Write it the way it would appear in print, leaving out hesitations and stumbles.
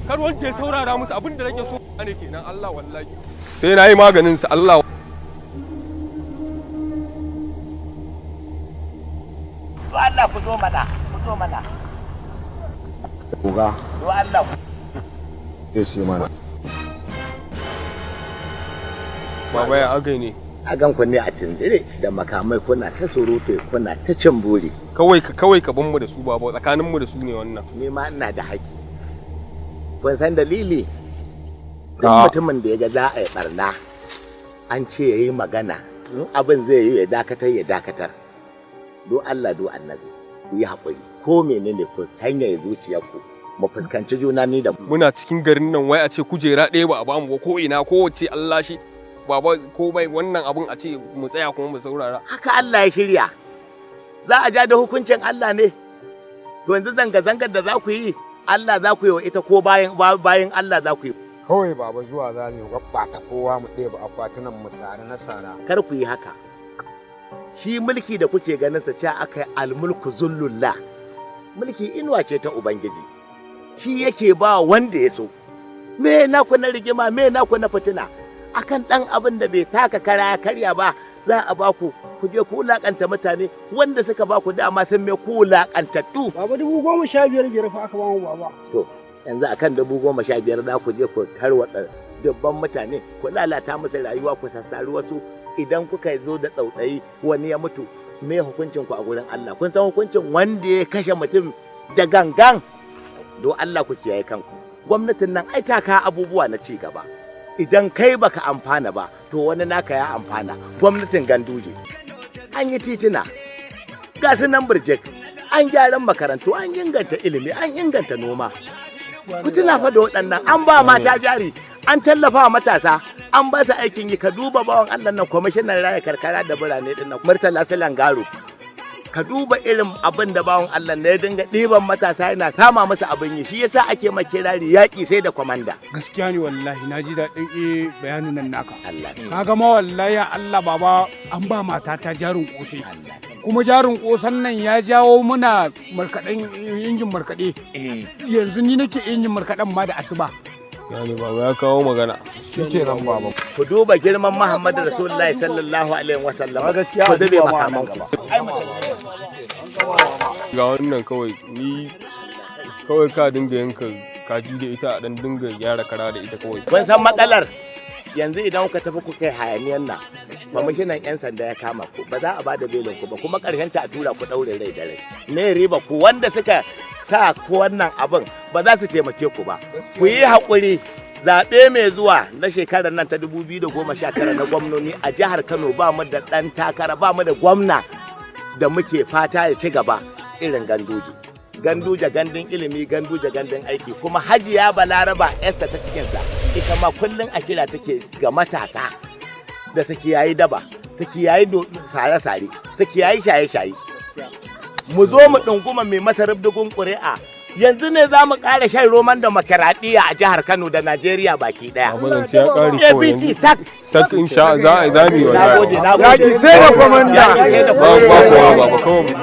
kar wanda ya saurara musu abin da nake so ne kenan Allah wallahi sai na yi maganin sa Allah Allah ku zo mana Kuga do Allah ke sai mana baba ya agai ne a gan ku ne a tunzire da makamai kuna ta surutu kuna ta cin buri kawai ka ban mu da su baba tsakanin mu da su ne wannan ni ma ina da haƙi kun san dalili duk mutumin da ya ga za a yi barna an ce yayi magana in abin zai yi ya dakatar do Allah do annabi ku yi haƙuri ko menene ku hanya zuciyarku mu fuskanci juna ni da muna cikin garin nan wai a ce kujera ɗaya ba a bamu ba ko ina ko wace Allah shi baba ko bai wannan abun a ce mu tsaya kuma mu saurara haka Allah ya shirya za a ja da hukuncin Allah ne to yanzu zanga-zangar da za ku yi Allah za ku yi wa ita ko bayan Allah za ku yi kawai baba zuwa za mu gabbata kowa mu ɗeba akwatunan mu sare na sara kar ku yi haka shi mulki da kuke ganin sa cewa aka yi almulku zullullah mulki inuwa ce ta ubangiji shi yake ba wanda ya so me na ku na rigima me na ku na fitina akan dan abin da bai taka kara karya ba za a ba ku je ku wulakanta mutane wanda suka ba ku dama sun me ku wulakantattu baba 15,000 fa aka ba mu baba to yanzu akan 15,000 za ku je ku tarwatsa dubban mutane ku lalata musu rayuwa ku sassari wasu idan kuka zo da tsautsayi wani ya mutu me hukuncin ku a gurin Allah kun san hukuncin wanda ya kashe mutum da gangan do Allah ku kiyaye kanku gwamnatin nan ai ta ka abubuwa na ci gaba idan kai baka amfana ba to wani naka ya amfana gwamnatin ganduje an yi titina ga su nan burjek an gyaran makarantu an inganta ilimi an inganta noma ku tuna fa da waɗannan an ba mata jari an tallafa matasa an ba su aikin yi ka duba bawan Allah nan kwamishinan raya karkara da birane din nan Murtala Salangaro ka duba irin abin da bawan Allah ne ya dinga ɗiban matasa yana sama masa abin yi shi yasa ake makirari yaƙi sai da kwamanda gaskiya ne wallahi na ji daɗin bayanin nan naka Allah kaga ma wallahi Allah baba an ba matata jarin ƙosai kuma jarin ƙosan nan ya jawo muna markaɗen injin markaɗe yanzu ni nake injin markaɗen ma da asuba yani baba ya kawo magana shike nan baba ku duba girman Muhammadu Rasulullahi sallallahu alaihi wasallam gaskiya ku dube makaman ku ga wannan kawai ni kawai ka dinga yanka kaji da ita a dan dinga gyara kara da ita kawai kun san matsalar yanzu idan kuka tafi ku kai hayaniyan nan kwamishinan 'yan sanda ya kama ku ba za a bada belin ku ba kuma karshen ta a tura ku daure rai da rai me riba ku wanda suka sa ku wannan abin ba za su taimake ku ba ku yi haƙuri zaɓe mai zuwa na shekarar nan ta 2019 na gwamnoni a jihar Kano ba mu da ɗan takara ba mu da gwamna da muke fata ya ci gaba irin ganduje gandun ilimi ganduje gandun aiki kuma Hajiya Balaraba yarsa ta cikinsa ita ma kullum a kira take ga matasa da su kiyayi daba su kiyayi sare-sare su kiyayi shaye-shaye mu zo mu ɗunguma mai masa rubdugun ƙuri'a yanzu ne za mu ƙara shan roman demokaradiyya a jihar Kano da Najeriya baki ɗaya. ABC sak insha za a yi zami wa nagode sai da komanda ba kawai